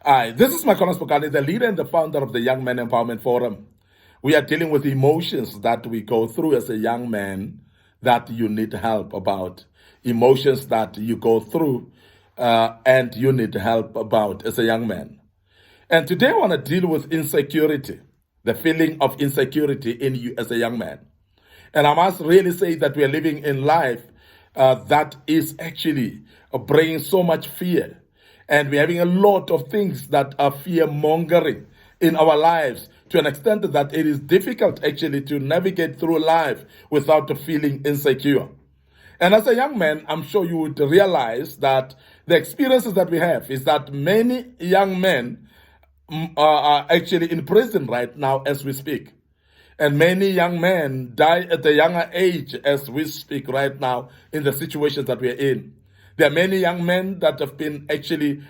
Hi, this is Makonas Pokali, the leader and the founder of the Young Men Empowerment Forum. We are dealing with emotions that we go through as a young man that you need help about. Emotions that you go through and you need help about as a young man. And today I want to deal with insecurity, the feeling of insecurity in you as a young man. And I must really say that we are living in life that is actually bringing so much fear. And we're having a lot of things that are fear mongering in our lives to an extent that it is difficult actually to navigate through life without feeling insecure. And as a young man, I'm sure you would realize that the experiences that we have is that many young men are actually in prison right now as we speak. And many young men die at a younger age as we speak right now in the situations that we are in. There are many young men that have been actually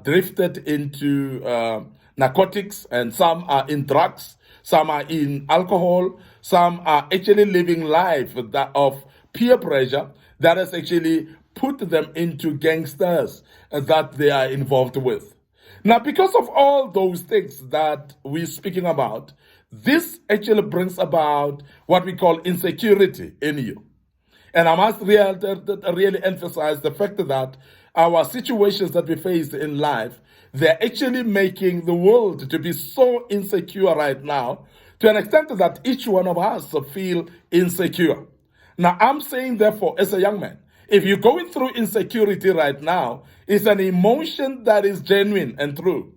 drifted into narcotics, and some are in drugs, some are in alcohol, some are actually living life of peer pressure that has actually put them into gangsters that they are involved with. Now, because of all those things that we're speaking about, this actually brings about what we call insecurity in you. And I must really emphasize the fact that our situations that we face in life, they're actually making the world to be so insecure right now, to an extent that each one of us feel insecure. Now, I'm saying, therefore, as a young man, if you're going through insecurity right now, it's an emotion that is genuine and true.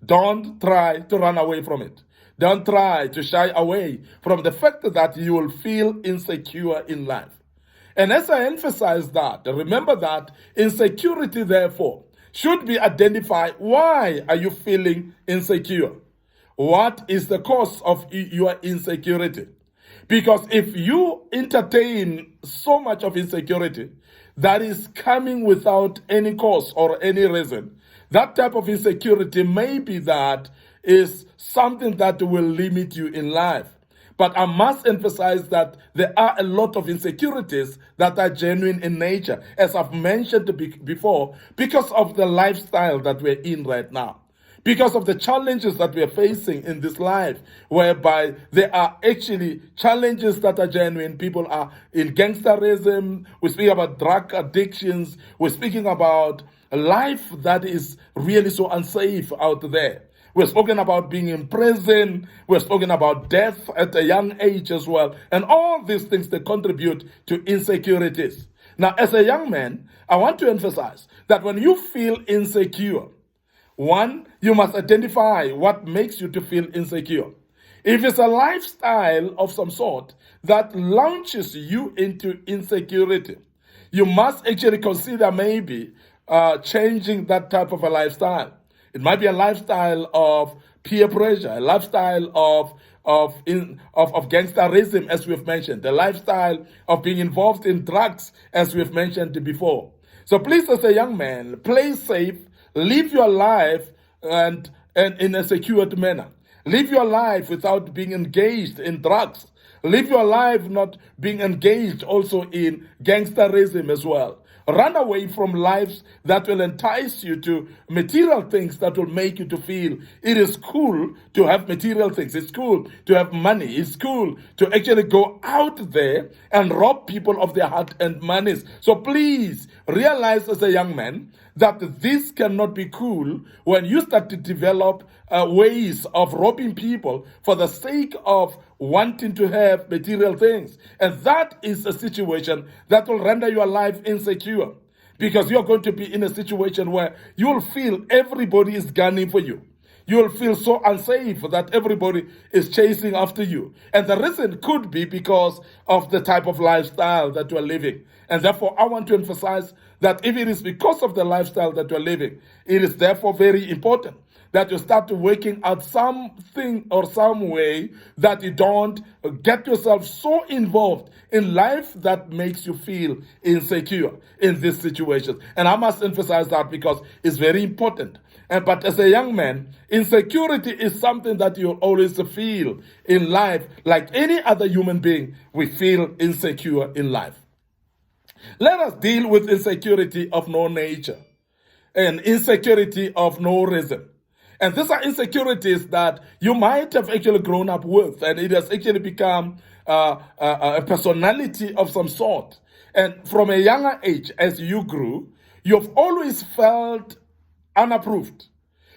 Don't try to run away from it. Don't try to shy away from the fact that you will feel insecure in life. And as I emphasize that, remember that insecurity, therefore, should be identified. Why are you feeling insecure? What is the cause of your insecurity? Because if you entertain so much of insecurity that is coming without any cause or any reason, that type of insecurity maybe that is something that will limit you in life. But I must emphasize that there are a lot of insecurities that are genuine in nature, as I've mentioned before, because of the lifestyle that we're in right now, because of the challenges that we're facing in this life, whereby there are actually challenges that are genuine. People are in gangsterism. We're speaking about drug addictions. We're speaking about a life that is really so unsafe out there. We're spoken about being in prison. We're spoken about death at a young age as well. And all these things, they contribute to insecurities. Now, as a young man, I want to emphasize that when you feel insecure, one, you must identify what makes you to feel insecure. If it's a lifestyle of some sort that launches you into insecurity, you must actually consider maybe changing that type of a lifestyle. It might be a lifestyle of peer pressure, a lifestyle of gangsterism, as we've mentioned, a lifestyle of being involved in drugs, as we've mentioned before. So please, as a young man, play safe, live your life and in a secured manner. Live your life without being engaged in drugs. Live your life not being engaged also in gangsterism as well. Run away from lives that will entice you to material things that will make you to feel it is cool to have material things. It's cool to have money. It's cool to actually go out there and rob people of their heart and monies. So please realize as a young man that this cannot be cool when you start to develop ways of robbing people for the sake of wanting to have material things. And that is a situation that will render your life insecure, because you're going to be in a situation where you'll feel everybody is gunning for you. You'll feel so unsafe that everybody is chasing after you. And the reason could be because of the type of lifestyle that you're living. And therefore, I want to emphasize that if it is because of the lifestyle that you're living, it is therefore very important that you start working out something or some way that you don't get yourself so involved in life that makes you feel insecure in this situation. And I must emphasize that because it's very important. But as a young man, insecurity is something that you'll always feel in life. Like any other human being, we feel insecure in life. Let us deal with insecurity of no nature. an insecurity of no reason. And these are insecurities that you might have actually grown up with, and it has actually become a personality of some sort. And from a younger age, as you grew, you've always felt unapproved.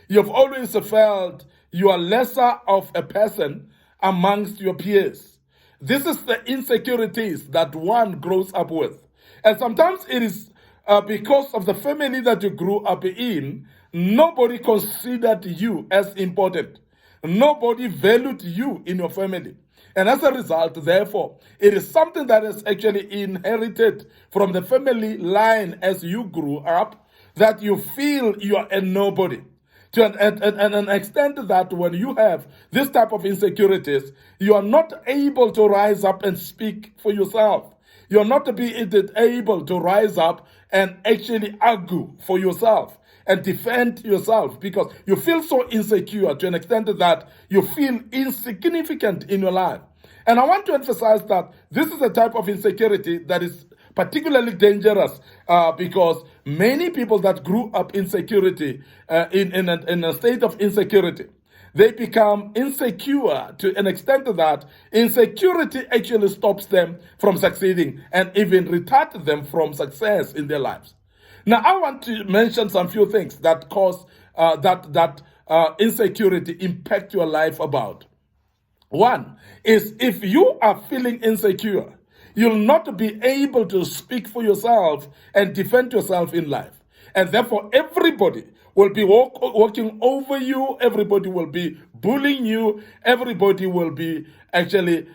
You've always felt you are lesser of a person amongst your peers. This is the insecurities that one grows up with. And sometimes it is because of the family that you grew up in, nobody considered you as important. Nobody valued you in your family. And as a result, therefore, it is something that is actually inherited from the family line as you grew up, that you feel you are a nobody. To an extent that when you have this type of insecurities, you are not able to rise up and speak for yourself. You're not able to rise up and actually argue for yourself and defend yourself, because you feel so insecure to an extent that you feel insignificant in your life. And I want to emphasize that this is a type of insecurity that is particularly dangerous because many people that grew up in in a state of insecurity, they become insecure to an extent that insecurity actually stops them from succeeding and even retards them from success in their lives. Now, I want to mention some few things that cause that insecurity impact your life about. One is, if you are feeling insecure, you'll not be able to speak for yourself and defend yourself in life. And therefore, everybody will be walking over you. Everybody will be bullying you. Everybody will be actually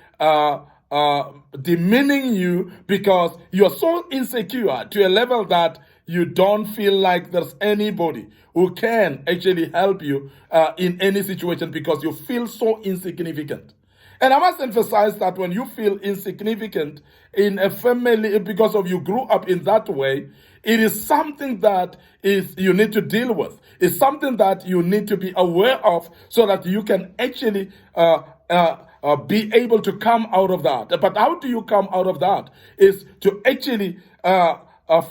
demeaning you, because you're so insecure to a level that you don't feel like there's anybody who can actually help you in any situation, because you feel so insignificant. And I must emphasize that when you feel insignificant in a family because of you grew up in that way, it is something that you need to deal with. It's something that you need to be aware of so that you can actually be able to come out of that. But how do you come out of that? Is to actually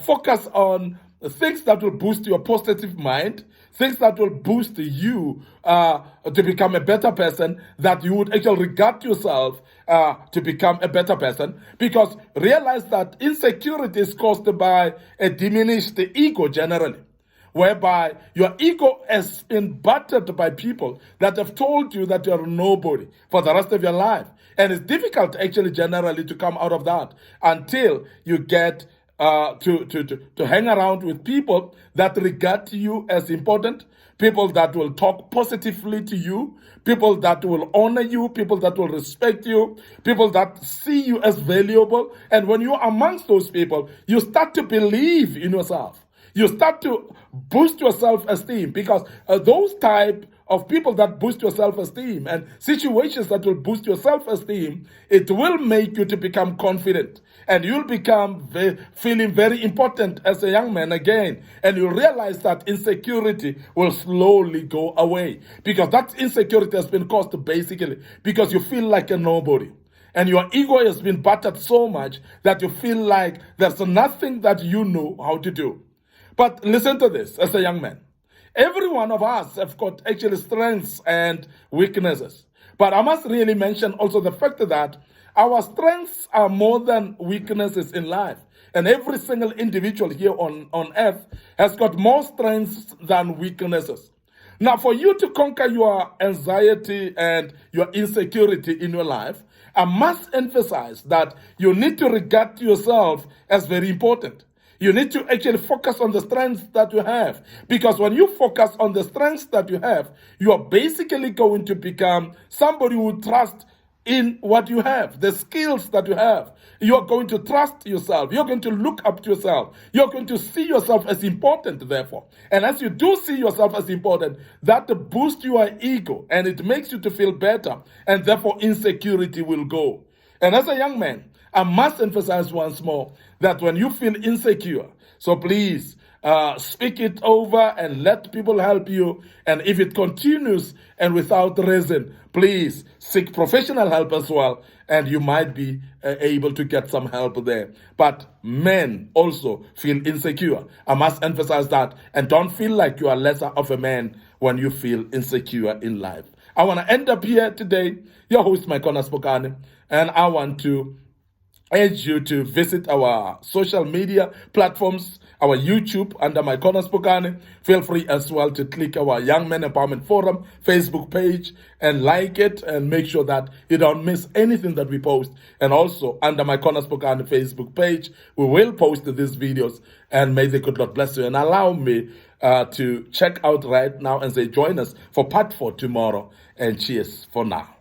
focus on things that will boost your positive mind, things that will boost you to become a better person, that you would actually regard yourself to become a better person. Because realize that insecurity is caused by a diminished ego generally, whereby your ego has been battered by people that have told you that you're nobody for the rest of your life. And it's difficult actually generally to come out of that until you get to hang around with people that regard you as important, people that will talk positively to you, people that will honor you, people that will respect you, people that see you as valuable. And when you're amongst those people, you start to believe in yourself. You start to boost your self-esteem, because those type of people that boost your self-esteem and situations that will boost your self-esteem, it will make you to become confident. And you'll become feeling very important as a young man again. And you'll realize that insecurity will slowly go away. Because that insecurity has been caused basically because you feel like a nobody. And your ego has been battered so much that you feel like there's nothing that you know how to do. But listen to this, as a young man. Every one of us have got actually strengths and weaknesses. But I must really mention also the fact that our strengths are more than weaknesses in life. And every single individual here on earth has got more strengths than weaknesses. Now, for you to conquer your anxiety and your insecurity in your life, I must emphasize that you need to regard yourself as very important. You need to actually focus on the strengths that you have. Because when you focus on the strengths that you have, you are basically going to become somebody who trusts in what you have, the skills that you have. You're going to trust yourself. You're going to look up to yourself. You're going to see yourself as important, therefore. And as you do see yourself as important, that boosts your ego and it makes you to feel better. And therefore, insecurity will go. And as a young man, I must emphasize once more that when you feel insecure, so please speak it over and let people help you. And if it continues and without reason, please seek professional help as well, and you might be able to get some help there. But men also feel insecure. I must emphasize that. And don't feel like you are lesser of a man when you feel insecure in life. I want to end up here today. Your host, Mike Spokane, and I want to urge you to visit our social media platforms, our YouTube under My Corner Spokane. Feel free as well to click our Young Men Empowerment Forum Facebook page and like it, and make sure that you don't miss anything that we post. And also under My Corner Spokane Facebook page, we will post these videos, and may the good Lord bless you. And allow me to check out right now and say join us for part 4 tomorrow. And cheers for now.